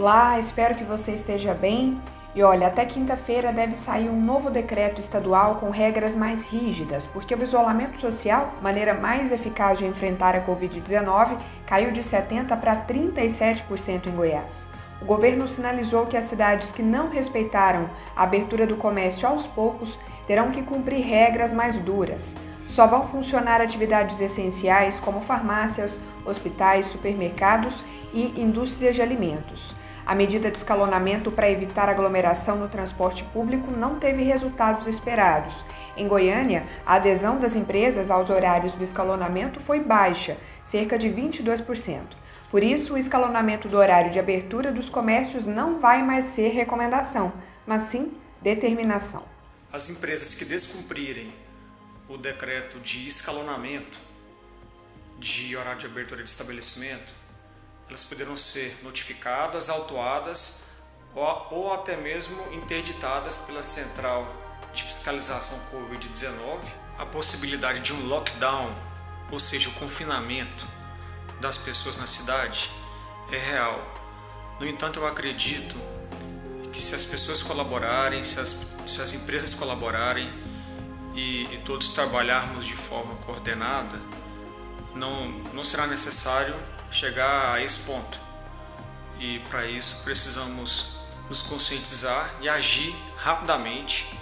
Olá, espero que você esteja bem. E olha, até quinta-feira deve sair um novo decreto estadual com regras mais rígidas, porque o isolamento social, maneira mais eficaz de enfrentar a Covid-19, caiu de 70% para 37% em Goiás. O governo sinalizou que as cidades que não respeitaram a abertura do comércio aos poucos terão que cumprir regras mais duras. Só vão funcionar atividades essenciais como farmácias, hospitais, supermercados e indústrias de alimentos. A medida de escalonamento para evitar aglomeração no transporte público não teve resultados esperados. Em Goiânia, a adesão das empresas aos horários do escalonamento foi baixa, cerca de 22%. Por isso, o escalonamento do horário de abertura dos comércios não vai mais ser recomendação, mas sim determinação. As empresas que descumprirem o decreto de escalonamento de horário de abertura de estabelecimento, elas poderão ser notificadas, autuadas ou até mesmo interditadas pela Central de Fiscalização Covid-19. A possibilidade de um lockdown, ou seja, o confinamento das pessoas na cidade, é real. No entanto, eu acredito que se as pessoas colaborarem, se as empresas colaborarem e todos trabalharmos de forma coordenada, não será necessário chegar a esse ponto. E para isso precisamos nos conscientizar e agir rapidamente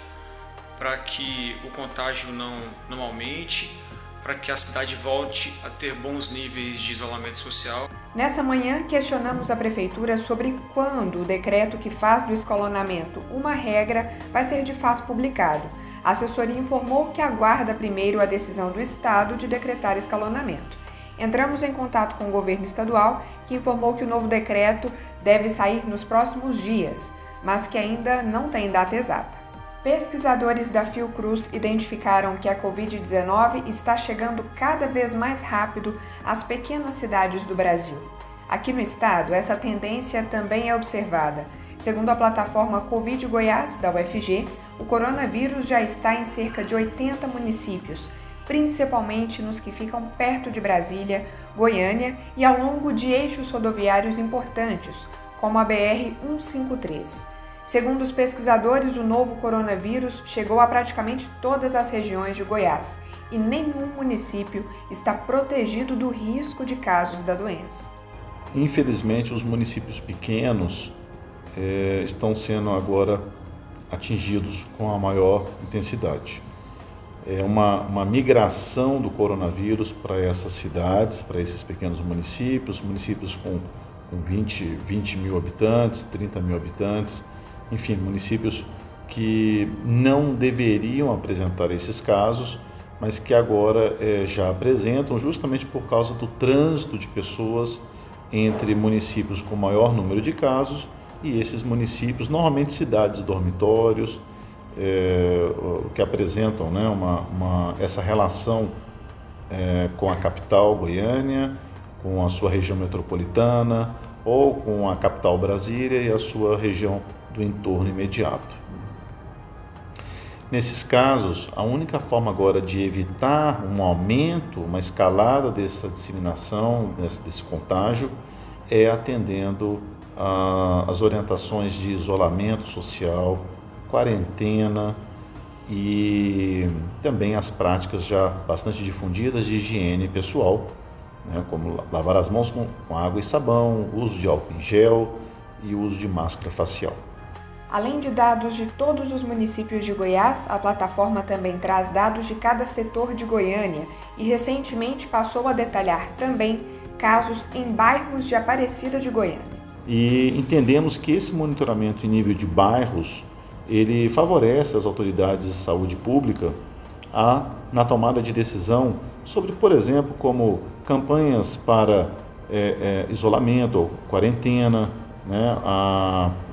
para que o contágio não aumente, para que a cidade volte a ter bons níveis de isolamento social. Nessa manhã, questionamos a Prefeitura sobre quando o decreto que faz do escalonamento uma regra vai ser de fato publicado. A assessoria informou que aguarda primeiro a decisão do Estado de decretar escalonamento. Entramos em contato com o governo estadual, que informou que o novo decreto deve sair nos próximos dias, mas que ainda não tem data exata. Pesquisadores da Fiocruz identificaram que a Covid-19 está chegando cada vez mais rápido às pequenas cidades do Brasil. Aqui no estado, essa tendência também é observada. Segundo a plataforma Covid Goiás, da UFG, o coronavírus já está em cerca de 80 municípios, principalmente nos que ficam perto de Brasília, Goiânia e ao longo de eixos rodoviários importantes, como a BR-153. Segundo os pesquisadores, o novo coronavírus chegou a praticamente todas as regiões de Goiás e nenhum município está protegido do risco de casos da doença. Infelizmente, os municípios pequenos estão sendo agora atingidos com a maior intensidade. É uma migração do coronavírus para essas cidades, para esses pequenos municípios com 20 mil habitantes, 30 mil habitantes, enfim, municípios que não deveriam apresentar esses casos, mas que agora já apresentam justamente por causa do trânsito de pessoas entre municípios com maior número de casos e esses municípios, normalmente cidades dormitórios, que apresentam, né, essa relação com a capital Goiânia, com a sua região metropolitana ou com a capital Brasília e a sua região do entorno imediato. Nesses casos, a única forma agora de evitar um aumento, uma escalada dessa disseminação, desse contágio, é atendendo às orientações de isolamento social, quarentena e também as práticas já bastante difundidas de higiene pessoal, né, como lavar as mãos com água e sabão, uso de álcool em gel e uso de máscara facial. Além de dados de todos os municípios de Goiás, a plataforma também traz dados de cada setor de Goiânia e recentemente passou a detalhar também casos em bairros de Aparecida de Goiânia. E entendemos que esse monitoramento em nível de bairros ele favorece as autoridades de saúde pública na tomada de decisão sobre, por exemplo, como campanhas para isolamento ou quarentena, né,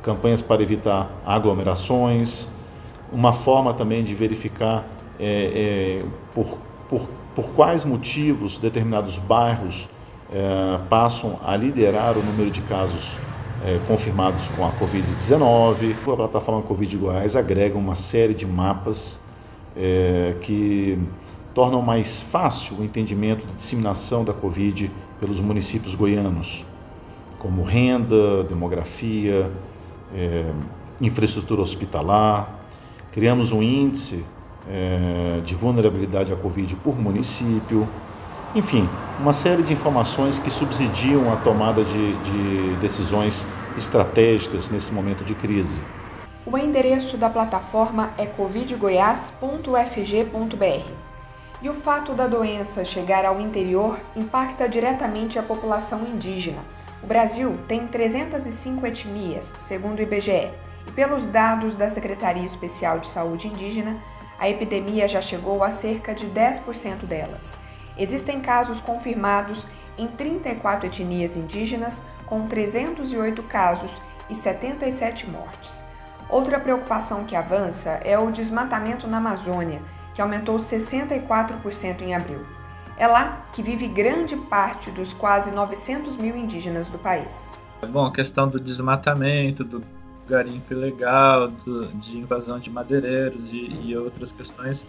campanhas para evitar aglomerações, uma forma também de verificar por quais motivos determinados bairros passam a liderar o número de casos confirmados com a Covid-19. A plataforma Covid Goiás agrega uma série de mapas que tornam mais fácil o entendimento da disseminação da Covid pelos municípios goianos. como renda, demografia, infraestrutura hospitalar. Criamos um índice de vulnerabilidade à Covid por município. Enfim, uma série de informações que subsidiam a tomada de decisões estratégicas nesse momento de crise. O endereço da plataforma é covidgoias.ufg.br. E o fato da doença chegar ao interior impacta diretamente a população indígena. O Brasil tem 305 etnias, segundo o IBGE, e pelos dados da Secretaria Especial de Saúde Indígena, a epidemia já chegou a cerca de 10% delas. Existem casos confirmados em 34 etnias indígenas, com 308 casos e 77 mortes. Outra preocupação que avança é o desmatamento na Amazônia, que aumentou 64% em abril. É lá que vive grande parte dos quase 900 mil indígenas do país. Bom, a questão do desmatamento, do garimpo ilegal, de invasão de madeireiros e outras questões,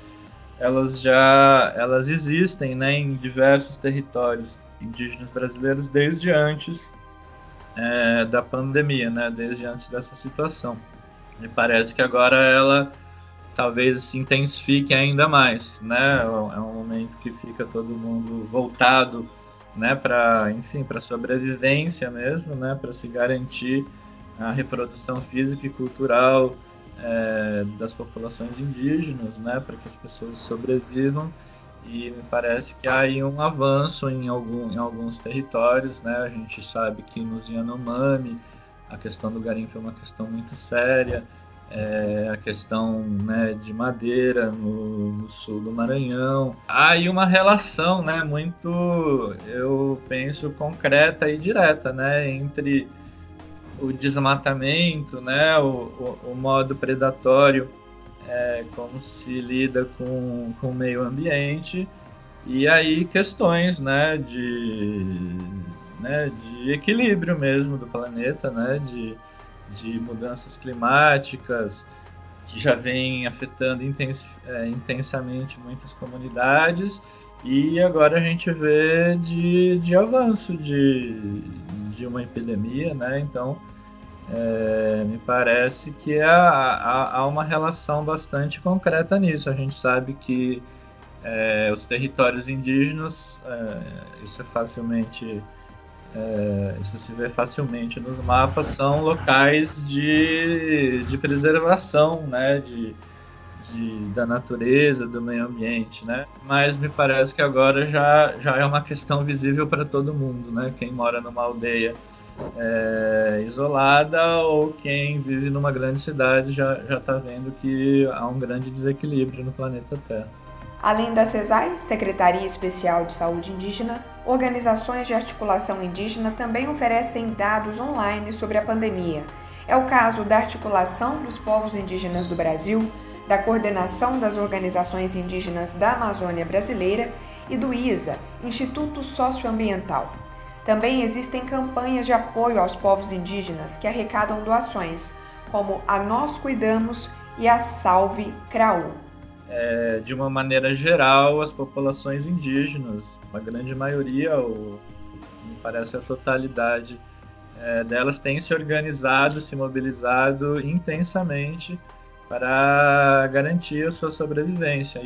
elas existem, né, em diversos territórios indígenas brasileiros desde antes da pandemia, né, desde antes dessa situação. Me parece que agora ela talvez se intensifique ainda mais, né? É um momento que fica todo mundo voltado, né, para sobrevivência mesmo, né, para se garantir a reprodução física e cultural das populações indígenas, né, para que as pessoas sobrevivam. E me parece que há aí um avanço em alguns territórios, né? A gente sabe que nos Yanomami a questão do garimpo é uma questão muito séria. A questão, né, de madeira no sul do Maranhão. Há aí uma relação, né, muito, eu penso, concreta e direta, né, entre o desmatamento, né, o modo predatório, como se lida com o meio ambiente, e aí questões, né, de equilíbrio mesmo do planeta, né, de mudanças climáticas que já vem afetando intensamente muitas comunidades, e agora a gente vê de avanço de uma epidemia, né? Então me parece que há uma relação bastante concreta nisso. A gente sabe que os territórios indígenas, isso se vê facilmente nos mapas, são locais de preservação, né, da natureza, do meio ambiente, né? Mas me parece que agora já é uma questão visível para todo mundo, né? Quem mora numa aldeia isolada ou quem vive numa grande cidade já está vendo que há um grande desequilíbrio no planeta Terra. Além da CESAI, Secretaria Especial de Saúde Indígena, organizações de articulação indígena também oferecem dados online sobre a pandemia. É o caso da Articulação dos Povos Indígenas do Brasil, da Coordenação das Organizações Indígenas da Amazônia Brasileira e do ISA, Instituto Socioambiental. Também existem campanhas de apoio aos povos indígenas que arrecadam doações, como a Nós Cuidamos e a Salve Craú. De uma maneira geral, as populações indígenas, a grande maioria, me parece a totalidade delas, têm se organizado, se mobilizado intensamente para garantir a sua sobrevivência.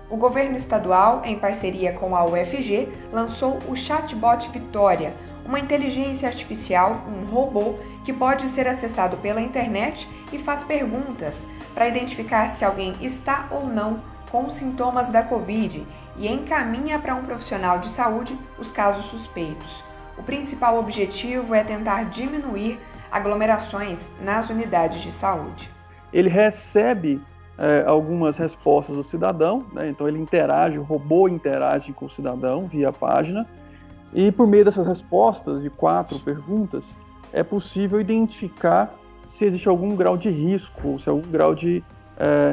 O governo estadual, em parceria com a UFG, lançou o Chatbot Vitória, uma inteligência artificial, um robô, que pode ser acessado pela internet e faz perguntas para identificar se alguém está ou não com sintomas da Covid e encaminha para um profissional de saúde os casos suspeitos. O principal objetivo é tentar diminuir aglomerações nas unidades de saúde. Ele recebe algumas respostas do cidadão, né? Então ele interage, o robô interage com o cidadão via página, e por meio dessas respostas de 4 perguntas, é possível identificar se existe algum grau de risco, se algum grau de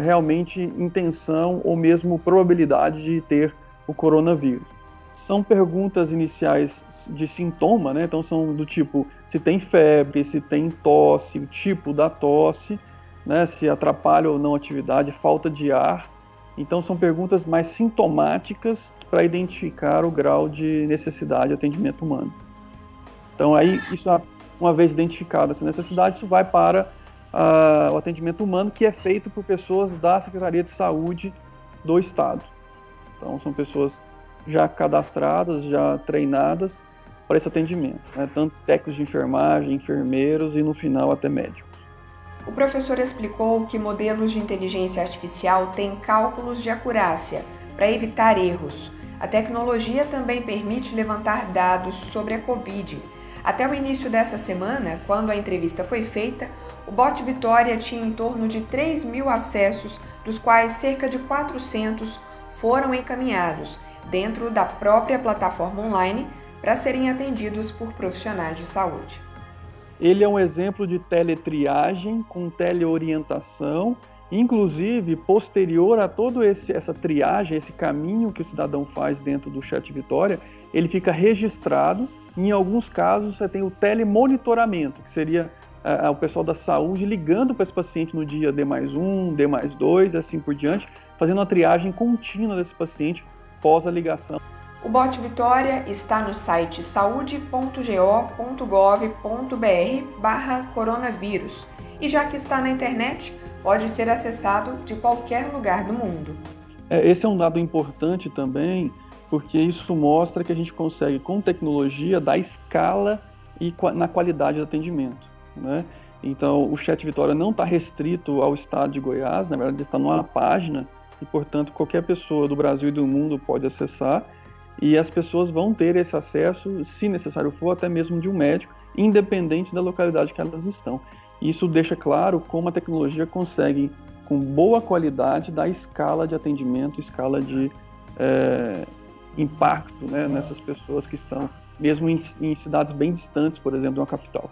realmente intenção ou mesmo probabilidade de ter o coronavírus. São perguntas iniciais de sintoma, né? Então são do tipo se tem febre, se tem tosse, o tipo da tosse, né? Se atrapalha ou não a atividade, falta de ar. Então são perguntas mais sintomáticas para identificar o grau de necessidade de atendimento humano. Então aí isso uma vez identificada essa necessidade, isso vai para o atendimento humano, que é feito por pessoas da Secretaria de Saúde do Estado. Então, são pessoas já cadastradas, já treinadas para esse atendimento, né? Tanto técnicos de enfermagem, enfermeiros e, no final, até médicos. O professor explicou que modelos de inteligência artificial têm cálculos de acurácia para evitar erros. A tecnologia também permite levantar dados sobre a Covid. Até o início dessa semana, quando a entrevista foi feita, o bot Vitória tinha em torno de 3.000 acessos, dos quais cerca de 400 foram encaminhados dentro da própria plataforma online para serem atendidos por profissionais de saúde. Ele é um exemplo de teletriagem com teleorientação, inclusive posterior a toda essa triagem, esse caminho que o cidadão faz dentro do Chat Vitória, ele fica registrado. Em alguns casos, você tem o telemonitoramento, que seria o pessoal da saúde ligando para esse paciente no dia D+1, D+2 e assim por diante, fazendo uma triagem contínua desse paciente pós a ligação. O bot Vitória está no site saude.go.gov.br/coronavírus e, já que está na internet, pode ser acessado de qualquer lugar do mundo. Esse é um dado importante também, porque isso mostra que a gente consegue, com tecnologia, dar escala e na qualidade do atendimento, né? Então, o Chat Vitória não está restrito ao estado de Goiás, na verdade, ele está numa página e, portanto, qualquer pessoa do Brasil e do mundo pode acessar, e as pessoas vão ter esse acesso, se necessário for, até mesmo de um médico, independente da localidade que elas estão. Isso deixa claro como a tecnologia consegue, com boa qualidade, dar escala de atendimento, escala de impacto, né, nessas pessoas que estão, mesmo em cidades bem distantes, por exemplo, de uma capital.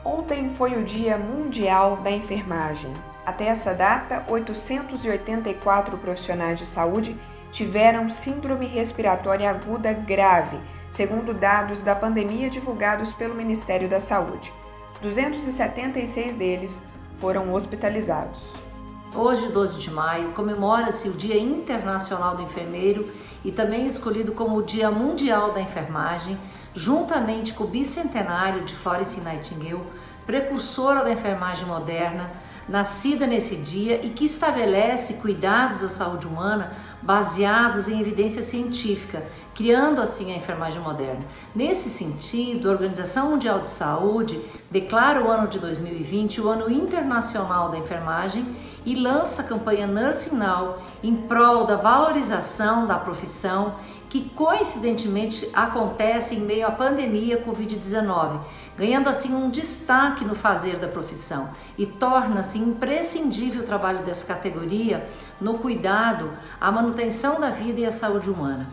Ontem foi o Dia Mundial da Enfermagem. Até essa data, 884 profissionais de saúde tiveram síndrome respiratória aguda grave, segundo dados da pandemia divulgados pelo Ministério da Saúde. 276 deles foram hospitalizados. Hoje, 12 de maio, comemora-se o Dia Internacional do Enfermeiro e também escolhido como o Dia Mundial da Enfermagem, juntamente com o bicentenário de Florence Nightingale, precursora da enfermagem moderna, nascida nesse dia e que estabelece cuidados à saúde humana baseados em evidência científica, criando assim a enfermagem moderna. Nesse sentido, a Organização Mundial de Saúde declara o ano de 2020 o Ano Internacional da Enfermagem e lança a campanha Nursing Now em prol da valorização da profissão, que coincidentemente acontece em meio à pandemia Covid-19, ganhando assim um destaque no fazer da profissão e torna-se imprescindível o trabalho dessa categoria no cuidado à manutenção da vida e à saúde humana.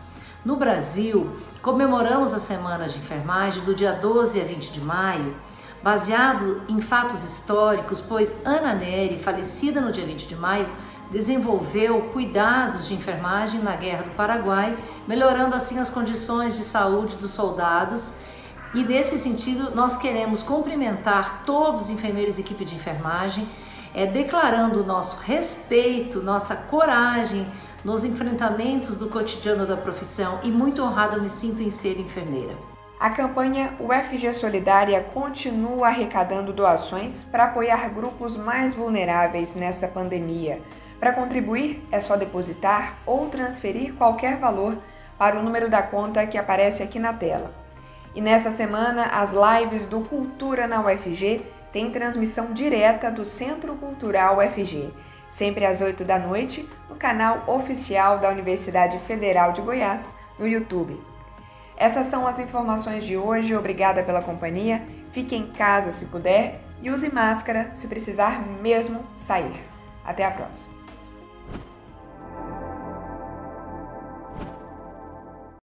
No Brasil, comemoramos a Semana de Enfermagem do dia 12 a 20 de maio, baseado em fatos históricos, pois Ana Nery, falecida no dia 20 de maio, desenvolveu cuidados de enfermagem na Guerra do Paraguai, melhorando assim as condições de saúde dos soldados. E nesse sentido, nós queremos cumprimentar todos os enfermeiros e equipe de enfermagem, declarando o nosso respeito, nossa coragem nos enfrentamentos do cotidiano da profissão, e muito honrada eu me sinto em ser enfermeira. A campanha UFG Solidária continua arrecadando doações para apoiar grupos mais vulneráveis nessa pandemia. Para contribuir, é só depositar ou transferir qualquer valor para o número da conta que aparece aqui na tela. E nessa semana, as lives do Cultura na UFG têm transmissão direta do Centro Cultural UFG, sempre às 8 da noite, no canal oficial da Universidade Federal de Goiás, no YouTube. Essas são as informações de hoje. Obrigada pela companhia. Fique em casa se puder e use máscara se precisar mesmo sair. Até a próxima.